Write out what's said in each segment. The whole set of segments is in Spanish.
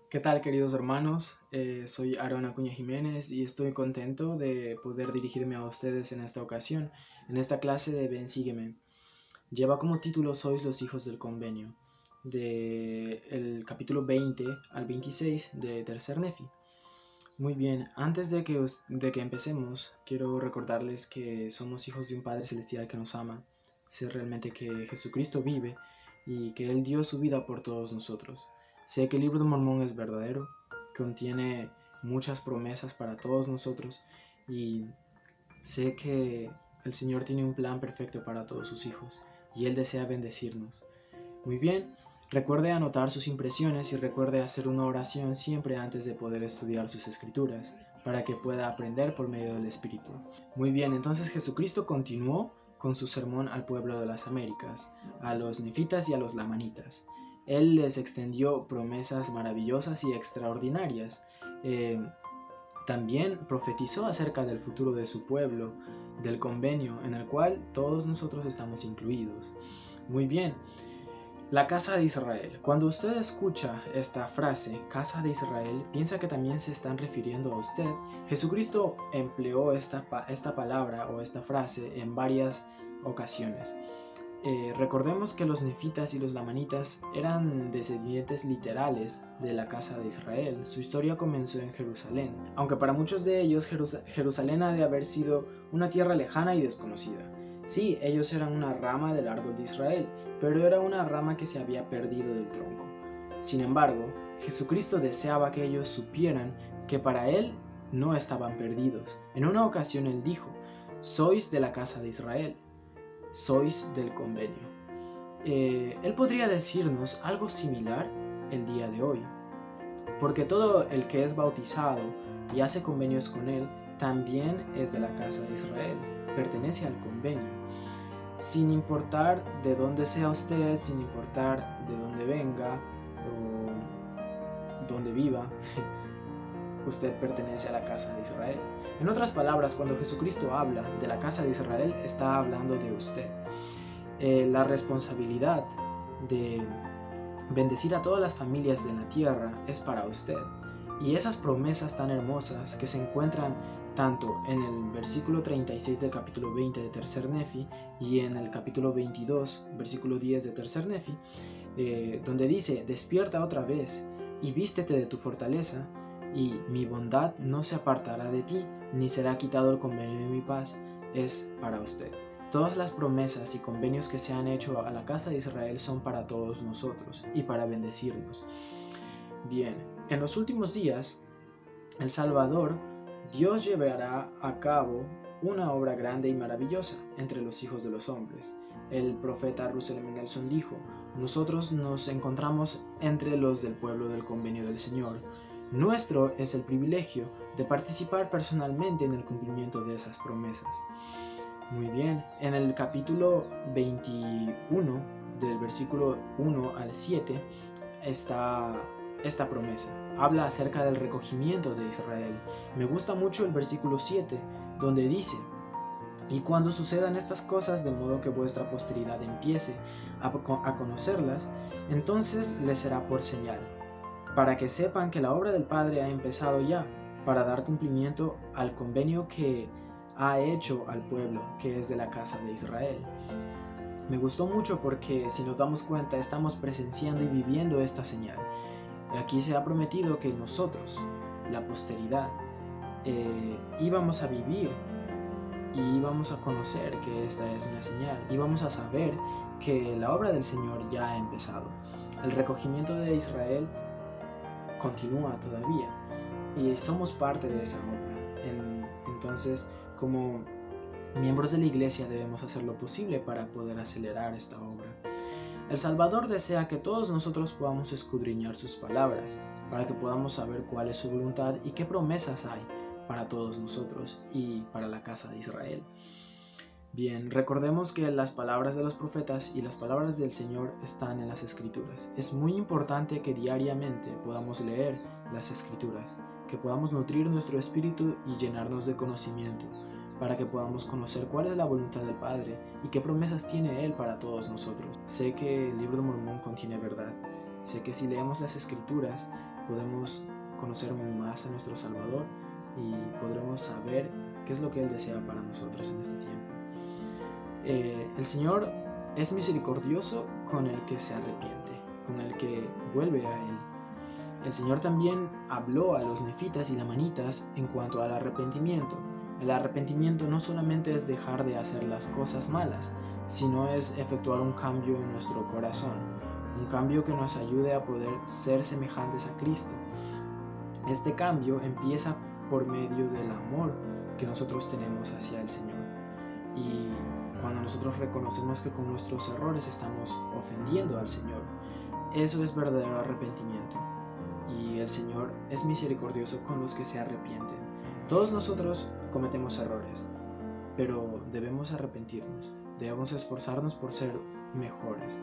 ¿Qué tal, queridos hermanos? Soy Aaron Acuña Jiménez y estoy contento de poder dirigirme a ustedes en esta ocasión, en esta clase de Ven, sígueme. Lleva como título Sois los hijos del convenio, del capítulo 20 al 26 de Tercer Nefi. Muy bien, antes de que empecemos, quiero recordarles que somos hijos de un Padre Celestial que nos ama. Sé realmente que Jesucristo vive y que Él dio su vida por todos nosotros. Sé que el libro de Mormón es verdadero, contiene muchas promesas para todos nosotros y sé que el Señor tiene un plan perfecto para todos sus hijos y Él desea bendecirnos. Muy bien, recuerde anotar sus impresiones y recuerde hacer una oración siempre antes de poder estudiar sus escrituras, para que pueda aprender por medio del Espíritu. Muy bien, entonces Jesucristo continuó con su sermón al pueblo de las Américas, a los nefitas y a los lamanitas. Él les extendió promesas maravillosas y extraordinarias. También profetizó acerca del futuro de su pueblo, del convenio en el cual todos nosotros estamos incluidos. Muy bien, la casa de Israel. Cuando usted escucha esta frase, casa de Israel, piensa que también se están refiriendo a usted. Jesucristo empleó esta palabra o esta frase en varias ocasiones. Recordemos que los nefitas y los lamanitas eran descendientes literales de la casa de Israel. Su historia comenzó en Jerusalén, aunque para muchos de ellos Jerusalén ha de haber sido una tierra lejana y desconocida. Sí, ellos eran una rama del árbol de Israel, pero era una rama que se había perdido del tronco. Sin embargo, Jesucristo deseaba que ellos supieran que para Él no estaban perdidos. En una ocasión Él dijo: sois de la casa de Israel, sois del convenio. Él podría decirnos algo similar el día de hoy, porque todo el que es bautizado y hace convenios con Él también es de la casa de Israel, pertenece al convenio. Sin importar de dónde sea usted, sin importar de dónde venga o dónde viva, usted pertenece a la casa de Israel. En otras palabras, cuando Jesucristo habla de la casa de Israel, está hablando de usted. La responsabilidad de bendecir a todas las familias de la tierra es para usted. Y esas promesas tan hermosas que se encuentran tanto en el versículo 36 del capítulo 20 de Tercer Nefi y en el capítulo 22, versículo 10 de Tercer Nefi, donde dice: despierta otra vez y vístete de tu fortaleza, y mi bondad no se apartará de ti, ni será quitado el convenio de mi paz, es para usted. Todas las promesas y convenios que se han hecho a la casa de Israel son para todos nosotros y para bendecirnos. Bien, en los últimos días, el Salvador, Dios llevará a cabo una obra grande y maravillosa entre los hijos de los hombres. El profeta Russell M. Nelson dijo: nosotros nos encontramos entre los del pueblo del convenio del Señor. Nuestro es el privilegio de participar personalmente en el cumplimiento de esas promesas. Muy bien, en el capítulo 21, del versículo 1 al 7, está esta promesa. Habla acerca del recogimiento de Israel. Me gusta mucho el versículo 7, donde dice: y cuando sucedan estas cosas, de modo que vuestra posteridad empiece a conocerlas, entonces les será por señal, para que sepan que la obra del Padre ha empezado ya, para dar cumplimiento al convenio que ha hecho al pueblo que es de la casa de Israel. Me gustó mucho porque, si nos damos cuenta, estamos presenciando y viviendo esta señal. Aquí se ha prometido que nosotros, la posteridad, íbamos a vivir y íbamos a conocer que esta es una señal, íbamos a saber que la obra del Señor ya ha empezado. El recogimiento de Israel continúa todavía y somos parte de esa obra. Entonces, como miembros de la iglesia, debemos hacer lo posible para poder acelerar esta obra. El Salvador desea que todos nosotros podamos escudriñar sus palabras, para que podamos saber cuál es su voluntad y qué promesas hay para todos nosotros y para la casa de Israel. Bien, recordemos que las palabras de los profetas y las palabras del Señor están en las Escrituras. Es muy importante que diariamente podamos leer las Escrituras, que podamos nutrir nuestro espíritu y llenarnos de conocimiento, para que podamos conocer cuál es la voluntad del Padre y qué promesas tiene Él para todos nosotros. Sé que el libro de Mormón contiene verdad Sé que si leemos las Escrituras podemos conocer más a nuestro Salvador y podremos saber qué es lo que Él desea para nosotros en este tiempo. El Señor es misericordioso con el que se arrepiente, con el que vuelve a Él. El Señor también habló a los nefitas y lamanitas en cuanto al arrepentimiento. El arrepentimiento no solamente es dejar de hacer las cosas malas, sino es efectuar un cambio en nuestro corazón, un cambio que nos ayude a poder ser semejantes a Cristo. Este cambio empieza por medio del amor que nosotros tenemos hacia el Señor. Y cuando nosotros reconocemos que con nuestros errores estamos ofendiendo al Señor, eso es verdadero arrepentimiento. Y el Señor es misericordioso con los que se arrepienten. Todos nosotros cometemos errores, pero debemos arrepentirnos, debemos esforzarnos por ser mejores,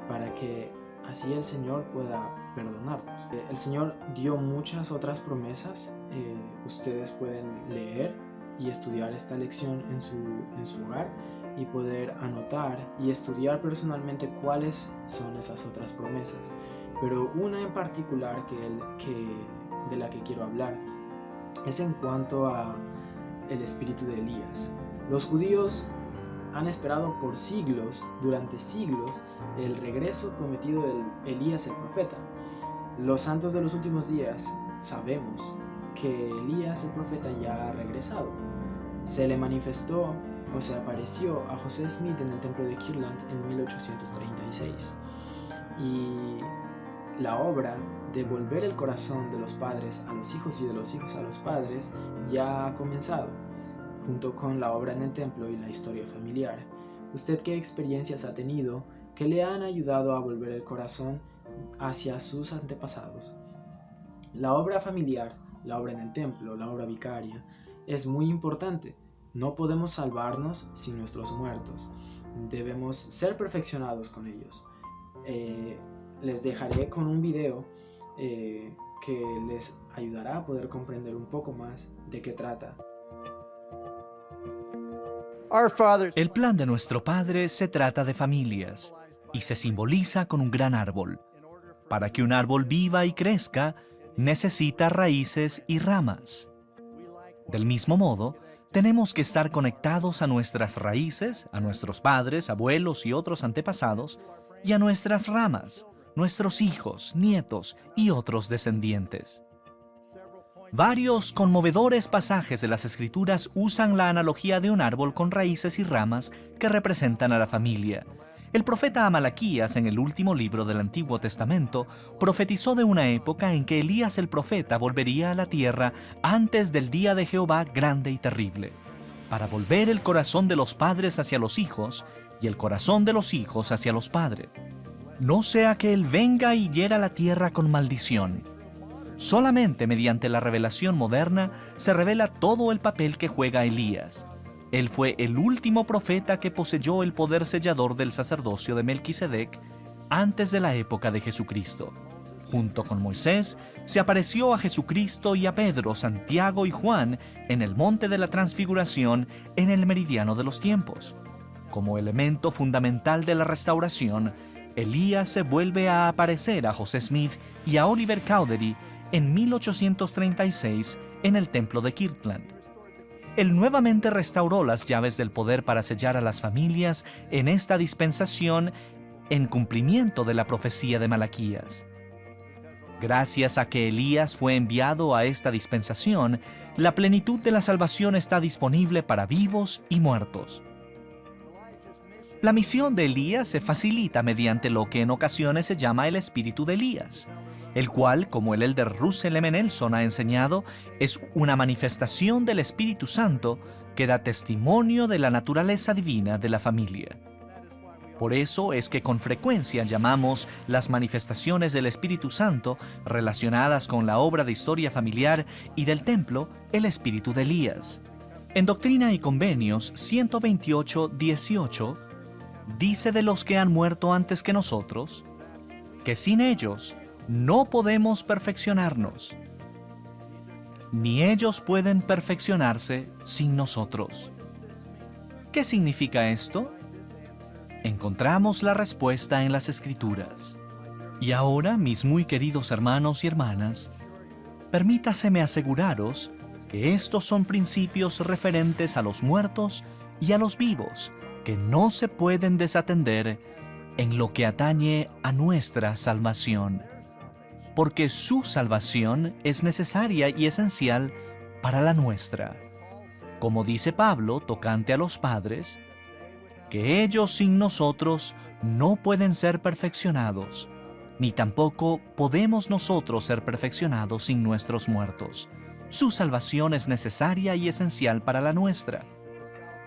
para que así el Señor pueda perdonarnos. El Señor dio muchas otras promesas. Ustedes pueden leer y estudiar esta lección en su hogar y poder anotar y estudiar personalmente cuáles son esas otras promesas. Pero una en particular de la que quiero hablar es en cuanto a el espíritu de Elías. Los judíos han esperado por siglos, durante siglos, el regreso prometido de Elías el profeta. Los santos de los últimos días sabemos que Elías el profeta ya ha regresado. Se le manifestó o se apareció a José Smith en el templo de Kirtland en 1836. Y la obra de volver el corazón de los padres a los hijos y de los hijos a los padres ya ha comenzado, junto con la obra en el templo y la historia familiar. ¿Usted qué experiencias ha tenido que le han ayudado a volver el corazón hacia sus antepasados? La obra familiar, la obra en el templo, la obra vicaria, es muy importante. No podemos salvarnos sin nuestros muertos. Debemos ser perfeccionados con ellos. Les dejaré con un video que les ayudará a poder comprender un poco más de qué trata. El plan de nuestro Padre se trata de familias y se simboliza con un gran árbol. Para que un árbol viva y crezca, necesita raíces y ramas. Del mismo modo, tenemos que estar conectados a nuestras raíces, a nuestros padres, abuelos y otros antepasados, y a nuestras ramas, nuestros hijos, nietos y otros descendientes. Varios conmovedores pasajes de las Escrituras usan la analogía de un árbol con raíces y ramas que representan a la familia. El profeta Amalaquías, en el último libro del Antiguo Testamento, profetizó de una época en que Elías el profeta volvería a la tierra antes del día de Jehová grande y terrible, para volver el corazón de los padres hacia los hijos y el corazón de los hijos hacia los padres. No sea que Él venga y hiera la tierra con maldición. Solamente mediante la revelación moderna se revela todo el papel que juega Elías. Él fue el último profeta que poseyó el poder sellador del sacerdocio de Melquisedec antes de la época de Jesucristo. Junto con Moisés, se apareció a Jesucristo y a Pedro, Santiago y Juan en el monte de la Transfiguración en el meridiano de los tiempos. Como elemento fundamental de la restauración, Elías se vuelve a aparecer a José Smith y a Oliver Cowdery en 1836 en el templo de Kirtland. Él nuevamente restauró las llaves del poder para sellar a las familias en esta dispensación en cumplimiento de la profecía de Malaquías. Gracias a que Elías fue enviado a esta dispensación, la plenitud de la salvación está disponible para vivos y muertos. La misión de Elías se facilita mediante lo que en ocasiones se llama el espíritu de Elías, el cual, como el elder Russell M. Nelson ha enseñado, es una manifestación del Espíritu Santo que da testimonio de la naturaleza divina de la familia. Por eso es que con frecuencia llamamos las manifestaciones del Espíritu Santo relacionadas con la obra de historia familiar y del templo, el espíritu de Elías. En Doctrina y Convenios 128:18, dice de los que han muerto antes que nosotros, que sin ellos no podemos perfeccionarnos, ni ellos pueden perfeccionarse sin nosotros. ¿Qué significa esto? Encontramos la respuesta en las Escrituras. Y ahora, mis muy queridos hermanos y hermanas, permítaseme aseguraros que estos son principios referentes a los muertos y a los vivos, que no se pueden desatender en lo que atañe a nuestra salvación, porque su salvación es necesaria y esencial para la nuestra. Como dice Pablo tocante a los padres, que ellos sin nosotros no pueden ser perfeccionados, ni tampoco podemos nosotros ser perfeccionados sin nuestros muertos. Su salvación es necesaria y esencial para la nuestra.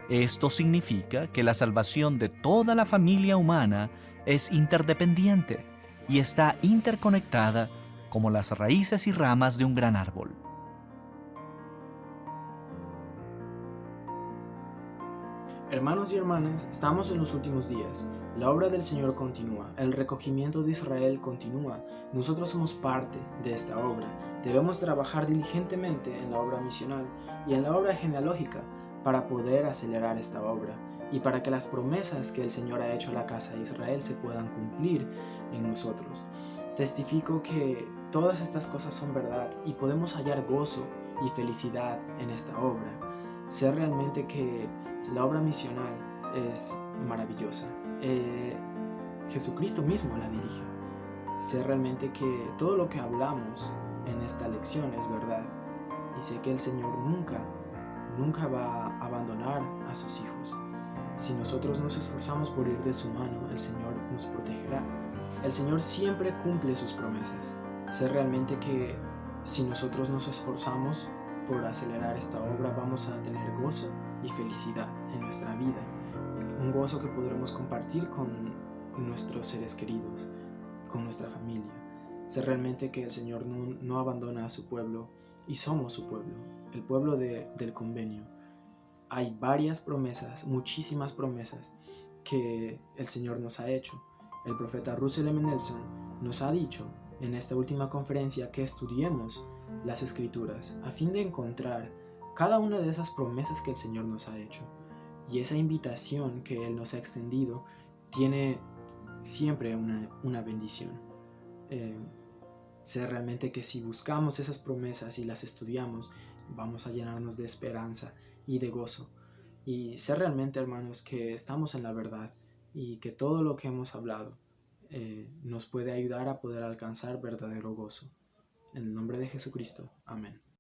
Esto significa que la salvación de toda la familia humana es interdependiente y está interconectada como las raíces y ramas de un gran árbol. Hermanos y hermanas, estamos en los últimos días. La obra del Señor continúa, el recogimiento de Israel continúa. Nosotros somos parte de esta obra. Debemos trabajar diligentemente en la obra misional y en la obra genealógica para poder acelerar esta obra y para que las promesas que el Señor ha hecho a la casa de Israel se puedan cumplir en nosotros. Testifico que todas estas cosas son verdad y podemos hallar gozo y felicidad en esta obra. Sé realmente que la obra misional es maravillosa. Jesucristo mismo la dirige. Sé realmente que todo lo que hablamos en esta lección es verdad. Y sé que el Señor nunca va a abandonar a sus hijos. Si nosotros nos esforzamos por ir de su mano, el Señor nos protegerá. El Señor siempre cumple sus promesas. Sé realmente que si nosotros nos esforzamos por acelerar esta obra, vamos a tener gozo y felicidad en nuestra vida. Un gozo que podremos compartir con nuestros seres queridos, con nuestra familia. Sé realmente que el Señor no abandona a su pueblo y somos su pueblo, el pueblo del convenio. Hay varias promesas, muchísimas promesas que el Señor nos ha hecho. El profeta Russell M. Nelson nos ha dicho en esta última conferencia que estudiemos las Escrituras a fin de encontrar cada una de esas promesas que el Señor nos ha hecho. Y esa invitación que Él nos ha extendido tiene siempre una bendición. Sé realmente que si buscamos esas promesas y las estudiamos, vamos a llenarnos de esperanza y de gozo. Y sé realmente, hermanos, que estamos en la verdad y que todo lo que hemos hablado nos puede ayudar a poder alcanzar verdadero gozo. En el nombre de Jesucristo. Amén.